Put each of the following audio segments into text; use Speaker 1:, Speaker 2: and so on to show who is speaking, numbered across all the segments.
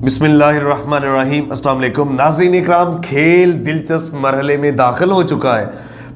Speaker 1: बिस्मिल्लाहिर्रहमानिर्रहीम। अस्सलाम वालेकुम नाज़रीन इकराम, खेल दिलचस्प मरहले में दाखिल हो चुका है।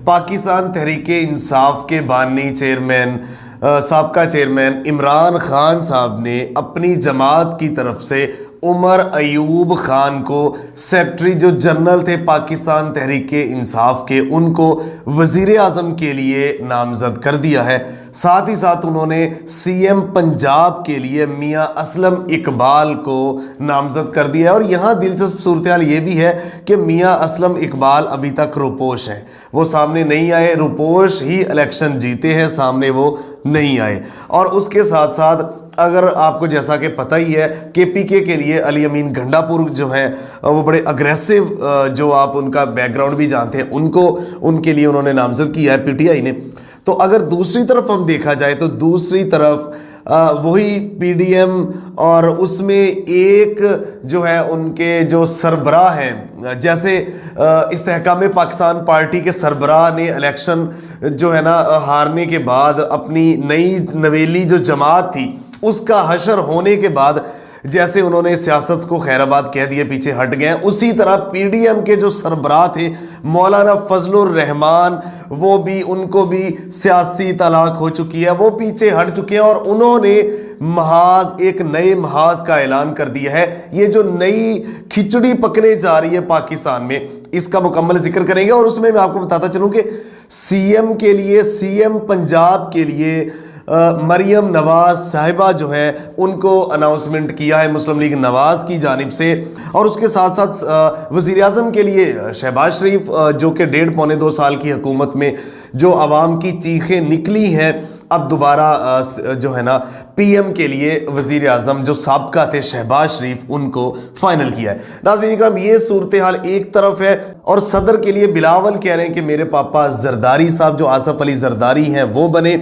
Speaker 1: पाकिस्तान तहरीके इंसाफ के बानी चेयरमैन साबका चेयरमैन इमरान खान साहब ने अपनी जमात की तरफ से उमर अयूब खान को सेक्रेटरी जो जनरल थे पाकिस्तान तहरीके इंसाफ के, उनको वज़ीर आज़म के लिए नामज़द कर दिया है। साथ ही साथ उन्होंने सीएम पंजाब के लिए मियां असलम इकबाल को नामज़द कर दिया है। और यहाँ दिलचस्प सूरत हाल ये भी है कि मियां असलम इकबाल अभी तक रुपोश हैं, वो सामने नहीं आए। रुपोश ही इलेक्शन जीते हैं, सामने वो नहीं आए। और उसके साथ साथ अगर आपको जैसा कि पता ही है केपीके के लिए अली अमीन गंडापुर जो हैं वो बड़े अग्रेसिव, जो आप उनका बैकग्राउंड भी जानते हैं, उनके लिए उन्होंने नामज़द किया है पीटीआई ने। तो अगर दूसरी तरफ हम देखा जाए तो दूसरी तरफ वही पीडीएम और उसमें एक जो है उनके जो सरबराह हैं, जैसे इस्तेहकाम पाकिस्तान पार्टी के सरबराह ने इलेक्शन जो है ना हारने के बाद अपनी नई नवेली जो जमात थी उसका हशर होने के बाद जैसे उन्होंने सियासत को खैराबाद कह दिए, पीछे हट गए, उसी तरह पीडीएम के जो सरबराह थे मौलाना फजलुर रहमान, वो भी उनको भी सियासी तलाक हो चुकी है, वो पीछे हट चुके हैं और उन्होंने महाज एक नए महाज का ऐलान कर दिया है। ये जो नई खिचड़ी पकने जा रही है पाकिस्तान में, इसका मुकम्मल जिक्र करेंगे। और उसमें मैं आपको बताता चलूं कि सीएम के लिए, सीएम पंजाब के लिए मरियम नवाज साहिबा जो है उनको अनाउंसमेंट किया है मुस्लिम लीग नवाज की जानिब से। और उसके साथ साथ वज़ीर आज़म के लिए शहबाज शरीफ, जो कि 1.5-2 साल की हुकूमत में जो आवाम की चीखें निकली हैं, अब दोबारा जो है ना पीएम के लिए वज़ीर आज़म जो साबका थे शहबाज शरीफ, उनको फाइनल किया है। नाज़रीन इकराम, ये सूरत हाल एक तरफ है और सदर के लिए बिलावल कह रहे हैं कि मेरे पापा जरदारी साहब जो आसिफ अली जरदारी हैं वो बने।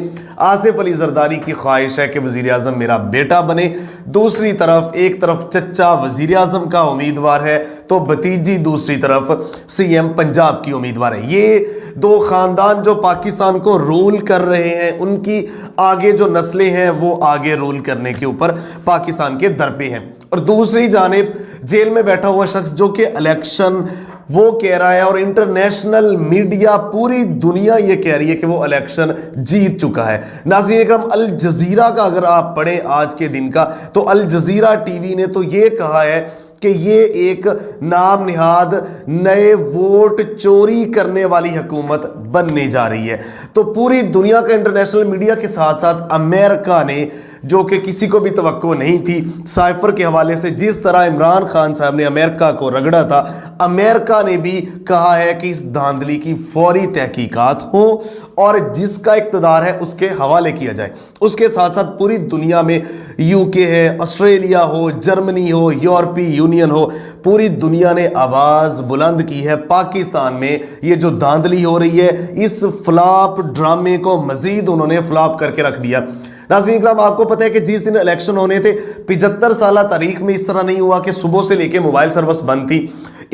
Speaker 1: आसिफ अली जरदारी की ख्वाहिश है कि वज़ीर आज़म मेरा बेटा बने। दूसरी तरफ, एक तरफ चचा वज़ीर आज़म का उम्मीदवार है तो भतीजी दूसरी तरफ सीएम पंजाब की उम्मीदवार है। ये दो ख़ानदान जो पाकिस्तान को रूल कर रहे हैं, उनकी आगे जो नस्लें हैं वो आगे रूल करने के ऊपर पाकिस्तान के दर पे हैं। और दूसरी जानिब जेल में बैठा हुआ शख्स जो कि इलेक्शन वो कह रहा है और इंटरनेशनल मीडिया पूरी दुनिया ये कह रही है कि वो इलेक्शन जीत चुका है। नाज़रीन इकराम, अल जज़ीरा का अगर आप पढ़ें आज के दिन का, तो अल जज़ीरा टीवी ने तो ये कहा है कि ये एक नाम निहाद नए वोट चोरी करने वाली हुकूमत बनने जा रही है। तो पूरी दुनिया का इंटरनेशनल मीडिया के साथ साथ अमेरिका ने, जो कि किसी को भी तवक्को नहीं थी, साइफर के हवाले से जिस तरह इमरान खान साहब ने अमेरिका को रगड़ा था, अमेरिका ने भी कहा है कि इस धांधली की फौरी तहकीकात हो और जिसका इक़्तिदार है उसके हवाले किया जाए। उसके साथ साथ पूरी दुनिया में यूके है, ऑस्ट्रेलिया हो, जर्मनी हो, यूरोपीय यूनियन हो, पूरी दुनिया ने आवाज़ बुलंद की है पाकिस्तान में ये जो धांधली हो रही है, इस फ्लॉप ड्रामे को मज़ीद उन्होंने फ्लॉप करके रख दिया। नाज़रीन इकराम, आपको पता है कि जिस दिन इलेक्शन होने थे 75 साल तारीख में इस तरह नहीं हुआ कि सुबह से लेके मोबाइल सर्विस बंद थी,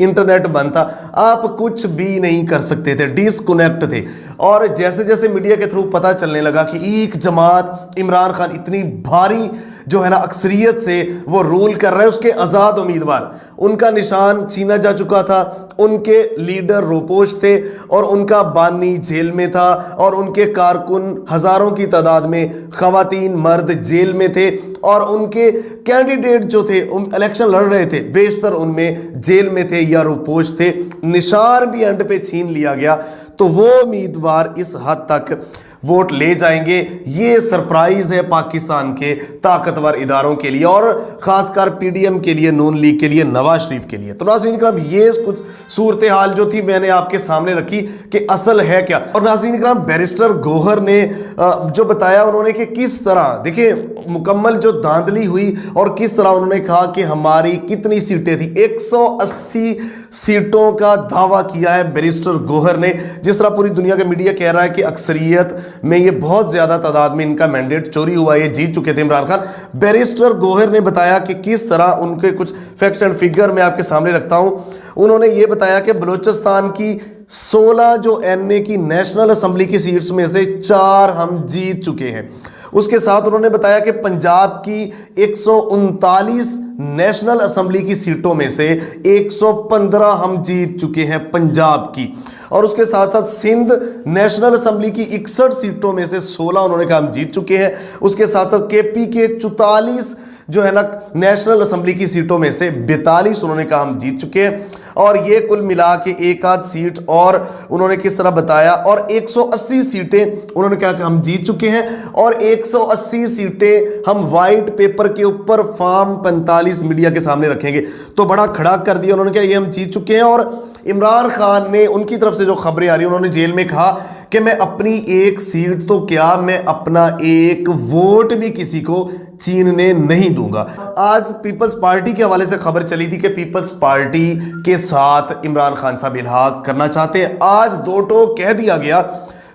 Speaker 1: इंटरनेट बंद था, आप कुछ भी नहीं कर सकते थे, डिसकनेक्ट थे। और जैसे जैसे मीडिया के थ्रू पता चलने लगा कि एक जमात इमरान खान इतनी भारी जो है ना अक्सरियत से वो रूल कर रहे हैं, उसके आज़ाद उम्मीदवार, उनका निशान छीना जा चुका था, उनके लीडर रोपोश थे और उनका बानी जेल में था और उनके कारकुन हज़ारों की तादाद में ख़वातीन मर्द जेल में थे और उनके कैंडिडेट जो थे इलेक्शन लड़ रहे थे बेशतर उनमें जेल में थे या रोपोश थे। निशान भी एंड पे छीन लिया गया। तो वो उम्मीदवार इस हद तक वोट ले जाएंगे, ये सरप्राइज है पाकिस्तान के ताकतवर इदारों के लिए और ख़ासकर पीडीएम के लिए, नून लीग के लिए, नवाज शरीफ के लिए। तो नाज़रीन इकराम, ये कुछ सूरत हाल जो थी मैंने आपके सामने रखी कि असल है क्या। और नाज़रीन इकराम, बैरिस्टर गौहर ने जो बताया उन्होंने कि किस तरह, देखिए मुकम्मल जो धांधली हुई और किस तरह उन्होंने कहा कि हमारी कितनी सीटें थी, 180 सीटों का दावा किया है बैरिस्टर गौहर ने। जिस तरह पूरी दुनिया का मीडिया कह रहा है कि अक्सरियत में ये बहुत ज़्यादा तादाद में इनका मैंडेट चोरी हुआ, ये जीत चुके थे इमरान खान। बैरिस्टर गौहर ने बताया कि किस तरह उनके कुछ फैक्ट्स एंड फिगर मैं आपके सामने रखता हूँ। उन्होंने ये बताया कि बलूचिस्तान की 16 जो एनए की नेशनल असेंबली की सीट्स में से 4 हम जीत चुके हैं। उसके साथ उन्होंने बताया कि पंजाब की 139 नेशनल असेंबली की सीटों में से 115 हम जीत चुके हैं पंजाब की। और उसके साथ साथ सिंध नेशनल असेंबली की 61 सीटों में से 16 उन्होंने कहा हम जीत चुके हैं। उसके साथ साथ केपी के 44 जो है ना नेशनल असेंबली की सीटों में से 42 उन्होंने कहा हम जीत चुके हैं। और ये कुल मिला के एक आध सीट और उन्होंने किस तरह बताया, और 180 सीटें उन्होंने कहा कि हम जीत चुके हैं, और 180 सीटें हम वाइट पेपर के ऊपर फॉर्म 45 मीडिया के सामने रखेंगे। तो बड़ा खड़ा कर दिया उन्होंने, कहा ये हम जीत चुके हैं। और इमरान खान ने उनकी तरफ से जो खबरें आ रही हैं, उन्होंने जेल में कहा कि मैं अपनी एक सीट तो क्या, मैं अपना एक वोट भी किसी को छीनने नहीं दूंगा। आज पीपल्स पार्टी के हवाले से खबर चली थी कि पीपल्स पार्टी के साथ इमरान खान साहब इल्हाक करना चाहते हैं। आज दो टोक कह दिया गया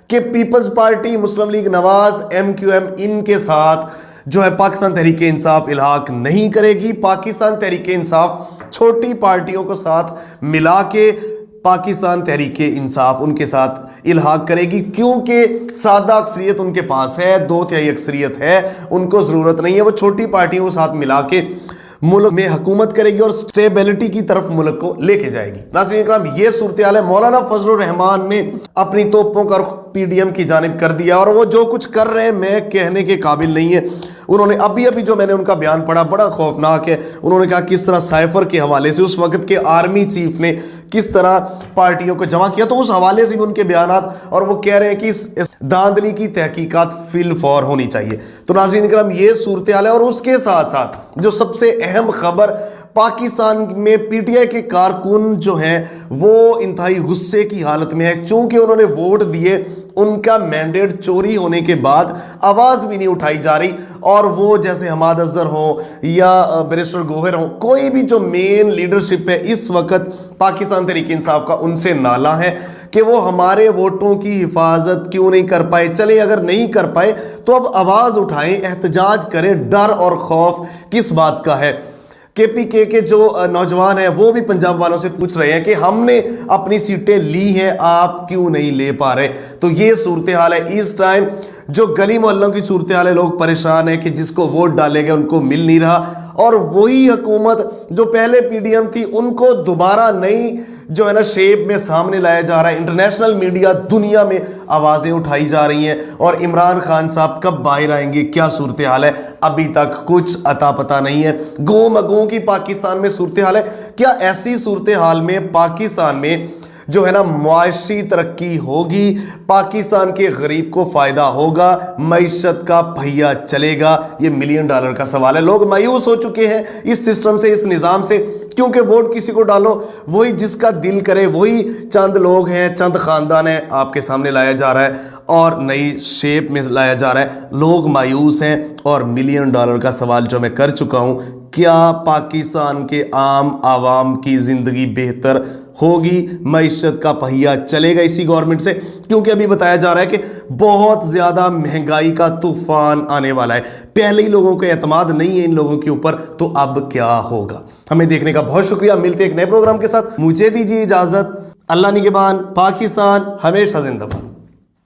Speaker 1: कि पीपल्स पार्टी, मुस्लिम लीग नवाज, MQM इनके साथ जो है पाकिस्तान तहरीक इंसाफ इल्हाक नहीं करेगी। पाकिस्तान तहरीक इंसाफ छोटी पार्टियों को साथ मिला के पाकिस्तान तहरीक इंसाफ उनके साथ इल्हाक करेगी, क्योंकि सादा अक्सरियत उनके पास है, 2/3 अक्सरियत है, उनको ज़रूरत नहीं है। वो छोटी पार्टियों को साथ मिला के मुल्क में हुकूमत करेगी और स्टेबिलिटी की तरफ मुल्क को लेके जाएगी। नाज़रीन इकराम, ये सूरत हाल है। मौलाना फजलुर रहमान ने अपनी तोपों का PDM की जानिब कर दिया, और वो जो कुछ कर रहे हैं मैं कहने के काबिल नहीं है। उन्होंने अभी जो मैंने उनका बयान पढ़ा बड़ा खौफनाक है। उन्होंने कहा किस तरह साइफर के हवाले से उस वक्त के आर्मी चीफ ने किस तरह पार्टियों को जमा किया, तो उस हवाले से भी उनके बयानात, और वो कह रहे हैं कि इस धांधली की तहकीकात फिल फौर होनी चाहिए। तो नाज़रीन इकराम, ये सूरत हाल है। और उसके साथ साथ जो सबसे अहम खबर, पाकिस्तान में PTI के कारकुन जो हैं वो इंतहाई गुस्से की हालत में है, चूंकि उन्होंने वोट दिए, उनका मैंडेट चोरी होने के बाद आवाज़ भी नहीं उठाई जा रही। और वो जैसे हमाद अजहर हो या बैरिस्टर गोहर हो, कोई भी जो मेन लीडरशिप है इस वक्त पाकिस्तान तहरीक इंसाफ का, उनसे नाला है कि वो हमारे वोटों की हिफाजत क्यों नहीं कर पाए। चले अगर नहीं कर पाए तो अब आवाज़ उठाएं, एहतजाज करें। डर और खौफ किस बात का है? KPK के जो नौजवान हैं वो भी पंजाब वालों से पूछ रहे हैं कि हमने अपनी सीटें ली हैं, आप क्यों नहीं ले पा रहे। तो ये सूरत हाल है इस टाइम। जो गली मोहल्लों की सूरत हाल है, लोग परेशान हैं कि जिसको वोट डालेगा उनको मिल नहीं रहा, और वही हुकूमत जो पहले PDM थी उनको दोबारा नई जो है ना शेप में सामने लाया जा रहा है। इंटरनेशनल मीडिया, दुनिया में आवाज़ें उठाई जा रही हैं। और इमरान खान साहब कब बाहर आएंगे, क्या सूरत हाल है, अभी तक कुछ अता पता नहीं है। गो मगों की पाकिस्तान में सूरत हाल है। क्या ऐसी सूरत हाल में पाकिस्तान में जो है ना मुआशी तरक्की होगी, पाकिस्तान के गरीब को फ़ायदा होगा, मईशत का पहिया चलेगा? ये $1 मिलियन का सवाल है। लोग मायूस हो चुके हैं इस सिस्टम से, इस निज़ाम से, क्योंकि वोट किसी को डालो वही जिसका दिल करे, वही चंद लोग हैं, चंद ख़ानदान हैं, आपके सामने लाया जा रहा है और नई शेप में लाया जा रहा है। लोग मायूस हैं। और $1 मिलियन का सवाल जो मैं कर चुका हूँ, क्या पाकिस्तान के आम आवाम की ज़िंदगी बेहतर होगी, मईशत का पहिया चलेगा इसी गवर्नमेंट से? क्योंकि अभी बताया जा रहा है कि बहुत ज़्यादा महंगाई का तूफान आने वाला है। पहले ही लोगों को एतमाद नहीं है इन लोगों के ऊपर, तो अब क्या होगा? हमें देखने का बहुत शुक्रिया। मिलते हैं एक नए प्रोग्राम के साथ। मुझे दीजिए इजाज़त। अल्लाह निगहबान। पाकिस्तान हमेशा जिंदाबाद।